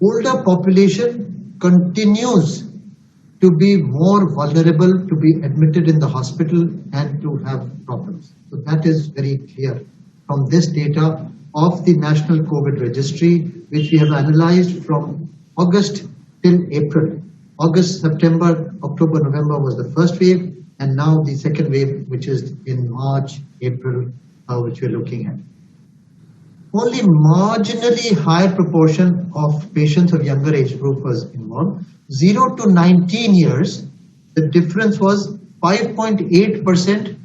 older population continues to be more vulnerable to be admitted in the hospital and to have problems. So that is very clear from this data of the National COVID Registry, which we have analyzed from August till April. August, September, October, November was the first wave, and now the second wave, which is in March, April, which we're looking at. Only marginally higher proportion of patients of younger age group was involved. 0 to 19 years, the difference was 5.8%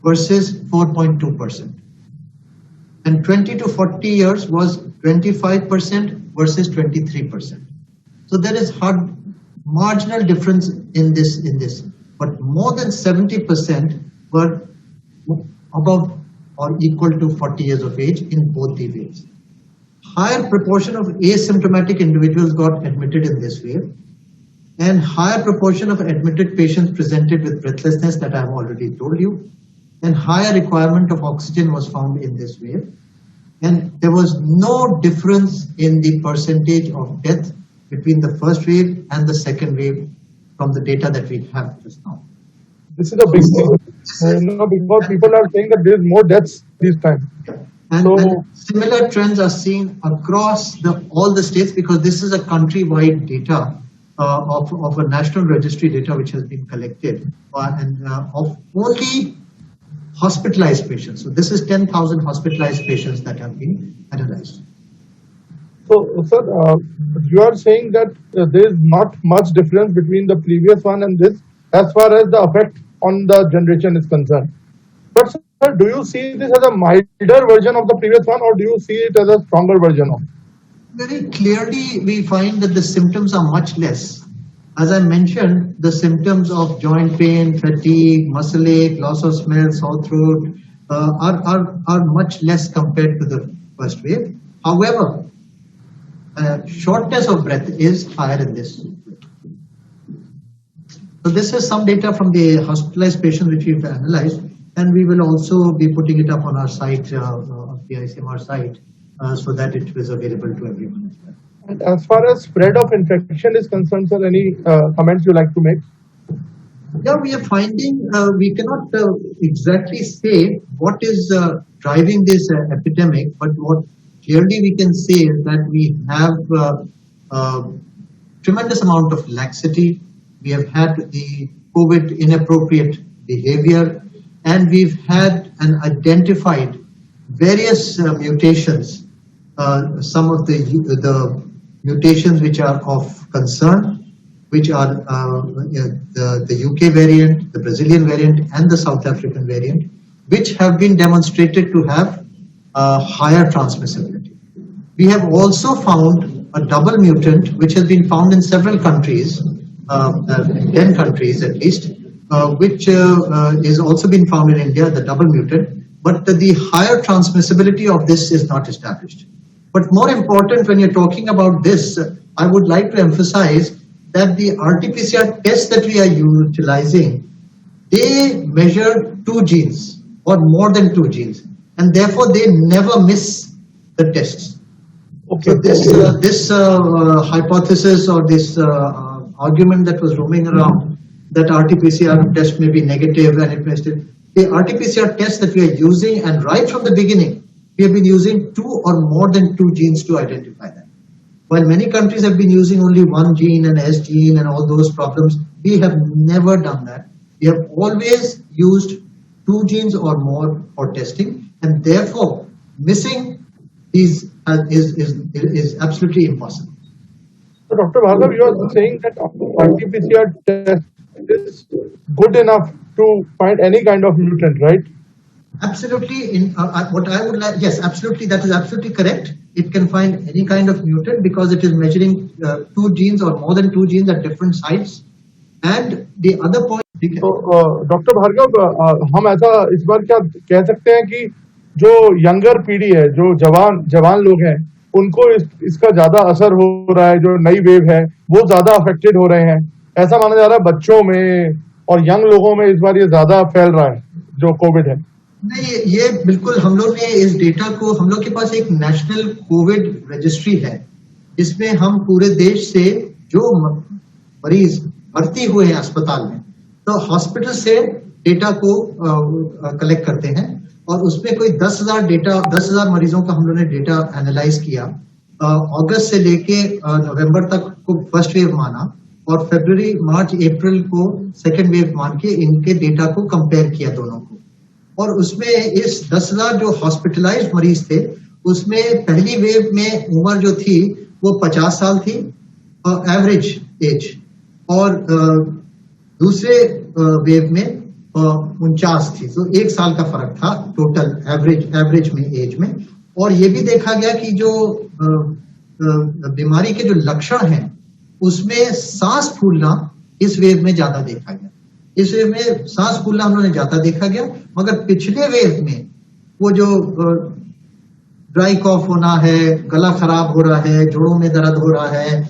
versus 4.2%. And 20 to 40 years was 25% versus 23%. So there is marginal difference in this. But more than 70% were above or equal to 40 years of age in both the waves. Higher proportion of asymptomatic individuals got admitted in this wave, and higher proportion of admitted patients presented with breathlessness that I have already told you, and higher requirement of oxygen was found in this wave. And there was no difference in the percentage of death between the first wave and the second wave from the data that we have just now. This is a big thing, because people are saying that there is more deaths this time. And similar trends are seen across all the states, because this is a countrywide data of a national registry data which has been collected of only hospitalized patients. So this is 10,000 hospitalized patients that have been analyzed. So, sir, you are saying that there is not much difference between the previous one and this as far as the effect on the generation is concerned. But, sir, do you see this as a milder version of the previous one, or do you see it as a stronger version of it? Very clearly, we find that the symptoms are much less. As I mentioned, the symptoms of joint pain, fatigue, muscle ache, loss of smell, sore throat are much less compared to the first wave. However, shortness of breath is higher in this. So this is some data from the hospitalized patients which we've analyzed, and we will also be putting it up on our site, the ICMR site, so that it is available to everyone as well. And as far as spread of infection is concerned, sir, any comments you like to make? Yeah, we are finding, we cannot exactly say what is driving this epidemic, but what clearly we can say is that we have tremendous amount of laxity. We have had the COVID inappropriate behavior, and we've had and identified various mutations. Some of the mutations which are of concern, which are the UK variant, the Brazilian variant, and the South African variant, which have been demonstrated to have higher transmissibility. We have also found a double mutant, which has been found in several countries, 10 countries at least, which is also been found in India, the double mutant, but the higher transmissibility of this is not established. But more important, when you're talking about this, I would like to emphasize that the RT-PCR tests that we are utilizing, they measure 2 genes or more than 2 genes, and therefore they never miss the tests. Okay. So this hypothesis or this argument that was roaming around that RT-PCR test may be negative and it may still, the RT-PCR test that we are using, and right from the beginning, we have been using 2 or more than 2 genes to identify that. While many countries have been using only 1 gene, an S gene, and all those problems, we have never done that. We have always used 2 genes or more for testing, and therefore missing these is absolutely impossible. So, Dr. Bhargav, you are saying that RT-PCR test is good enough to find any kind of mutant, right? Absolutely. What I would like, yes, absolutely, that is absolutely correct. It can find any kind of mutant because it is measuring 2 genes or more than 2 genes at different sites. And the other point. So, Dr. Bhargav, हम ऐसा इस बार क्या कह सकते हैं कि जो younger पीढ़ी है, जो जवान लोग हैं, उनको इसका ज्यादा असर हो रहा है, जो नई वेव है वो ज्यादा अफेक्टेड हो रहे हैं, ऐसा माना जा रहा है बच्चों में और यंग लोगों में इस बार ये ज्यादा फैल रहा है जो कोविड है? नहीं, ये बिल्कुल हम लोग ने इस डेटा को, हम लोग के पास एक नेशनल कोविड रजिस्ट्री है इसमें हम पूरे देश से जो मरीज भर्ती हुए हैं अस्पताल में, तो हॉस्पिटल से डेटा को कलेक्ट करते हैं और उसमें कोई 10,000 मरीजों का हम लोगों ने डेटा एनालाइज किया। अगस्त से लेके नवंबर तक को फर्स्ट वेव माना और फरवरी, मार्च, अप्रैल को सेकेंड वेव मान के इनके डेटा को कंपेयर किया दोनों को। और उसमें इस 10,000 जो हॉस्पिटलाइज्ड मरीज थे, उसमें पहली वेव में उम्र जो थी वो 50 साल थी एवरेज एज, और दूसरे वेव में 49 थी। तो 1 साल का फर्क था टोटल एवरेज में एज में। और ये भी देखा गया कि जो बीमारी के जो लक्षण हैं उसमें सांस फूलना इस वेव में ज्यादा देखा गया। इस वेव में सांस फूलना हम लोगों ने ज्यादा देखा गया, मगर पिछले वेव में वो जो ड्राई कॉफ होना है, गला खराब हो रहा है, जोड़ों में दर्द हो रहा है,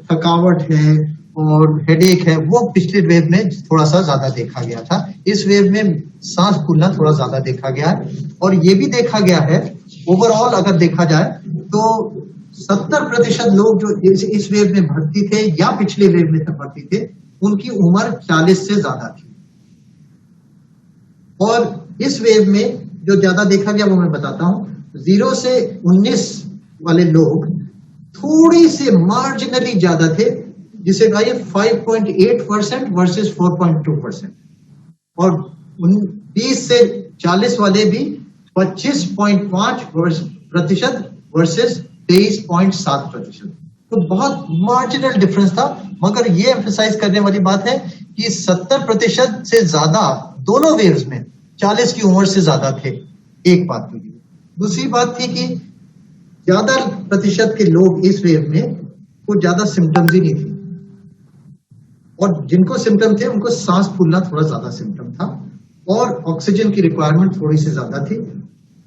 थकावट है और हेडेक है, वो पिछले वेव में थोड़ा सा ज्यादा देखा गया था। इस वेव में सांस फूलना थोड़ा ज्यादा देखा गया है। और ये भी देखा गया है ओवरऑल अगर देखा जाए तो 70% लोग जो इस वेव में भर्ती थे या पिछले वेव में भर्ती थे, उनकी उम्र 40 से ज्यादा थी। और इस वेव में जो ज्यादा देखा गया वो मैं बताता हूं, 0 से 19 वाले लोग थोड़ी से मार्जिनली ज्यादा थे, जिसे कहा 5.8% वर्सेस 4.2%। और 20 से 40 वाले भी 25.5% वर्सेस 23.7%। तो बहुत मार्जिनल डिफरेंस था। मगर ये एम्फेसाइज करने वाली बात है कि 70% से ज्यादा दोनों वेव्स में 40 की उम्र से ज्यादा थे। एक बात तो ये। दूसरी बात थी कि ज्यादा प्रतिशत के लोग इस वेव में को ज्यादा सिम्टम्स ही नहीं थे, और जिनको सिम्टम थे उनको सांस फूलना थोड़ा ज्यादा सिम्टम था और ऑक्सीजन की रिक्वायरमेंट थोड़ी सी ज्यादा थी।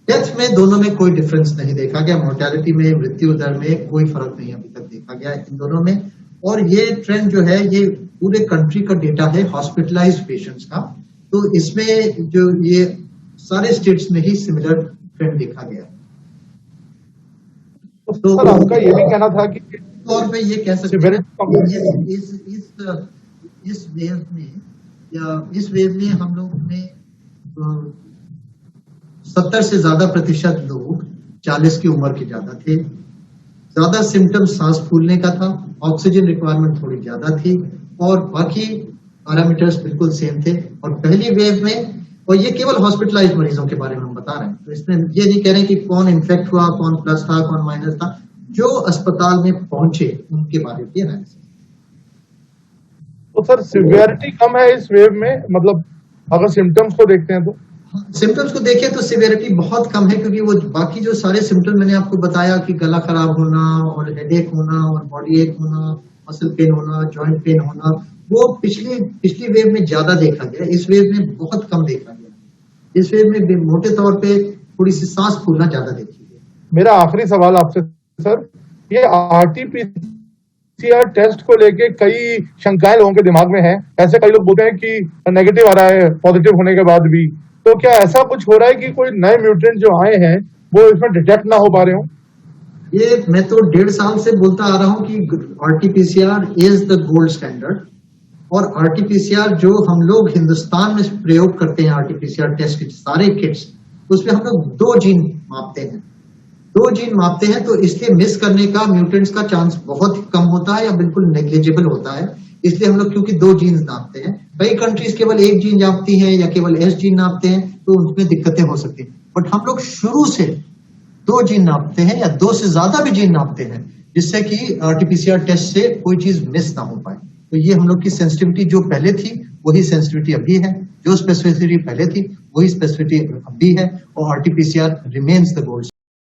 डेथ में दोनों में कोई डिफरेंस नहीं देखा गया, मोर्टेलिटी में, मृत्यु दर में कोई फर्क नहीं अभी तक देखा गया इन दोनों में। और ये ट्रेंड जो है ये पूरे कंट्री का डेटा है हॉस्पिटलाइज्ड पेशेंट्स का, तो इसमें जो ये सारे स्टेट्स में ही सिमिलर ट्रेंड देखा गया। तो आपका ये भी कहना था कि तौर पे ये कह सकते हैं इस वेव में हम लोग ने 70 से ज्यादा प्रतिशत लोग 40 की उम्र के ज्यादा थे, ज्यादा सिम्टम सांस फूलने का था, ऑक्सीजन रिक्वायरमेंट थोड़ी ज्यादा थी और बाकी पैरामीटर्स बिल्कुल सेम थे। और पहली वेव में, और ये केवल हॉस्पिटलाइज्ड मरीजों के बारे में हम बता रहे हैं, तो इसमें ये नहीं कह रहे कि कौन इन्फेक्ट हुआ, कौन प्लस था, कौन माइनस था, जो अस्पताल में पहुंचे उनके बारे में एनालिसिस। तो सर सिवियरिटी कम है इस वेव में, मतलब अगर सिम्टम्स को देखते हैं तो? सिम्टम्स को देखें तो सिवियरिटी बहुत कम है, क्योंकि वो बाकी जो सारे सिम्टम मैंने आपको बताया कि गला खराब होना और हेडेक होना और बॉडी एक होना, मसल पेन होना, जॉइंट पेन होना, वो पिछली वेव में ज्यादा देखा गया, इस वेव में बहुत कम देखा गया। इस वेव में मोटे तौर पे थोड़ी सी सांस फूलना ज्यादा देखी गई। मेरा आखिरी सवाल आपसे सर, ये आरटीपीसीआर टेस्ट को लेके कई शंकाएं लोगों के दिमाग में है। ऐसे कई लोग बोलते हैं कि नेगेटिव आ रहा है पॉजिटिव होने के बाद भी, तो क्या ऐसा कुछ हो रहा है कि कोई नए म्यूटेंट जो आए हैं वो इसमें डिटेक्ट ना हो पा रहे हो? ये मैं तो 1.5 साल से बोलता आ रहा हूं कि RTPCR is the gold standard. और आरटीपीसीआर जो हम लोग हिंदुस्तान में प्रयोग करते हैं, आरटीपीसीआर टेस्ट के सारे किट्स, उसमें हम लोग 2 जीन मापते हैं। 2 जीन मापते हैं, तो इसलिए मिस करने का, म्यूटेंट्स का चांस बहुत ही कम होता है या बिल्कुल नेग्लिजिबल होता है। इसलिए हम लोग क्योंकि 2 जीन नापते हैं, कई कंट्रीज केवल 1 जीन नापती हैं या केवल एस जीन नापते हैं, तो उसमें दिक्कतें हो सकती हैं। बट हम लोग शुरू से 2 जीन नापते हैं या 2 से ज्यादा भी जीन नापते हैं, जिससे कि आरटीपीसीआर टेस्ट से कोई चीज मिस ना हो पाए। तो ये हम लोग की सेंसिटिविटी जो पहले थी वही सेंसिटिविटी अभी है, जो स्पेसिफिसिटी पहले थी वही स्पेसिफिसिटी अभी है, और आरटीपीसीआर रिमेन्स द गोल्ड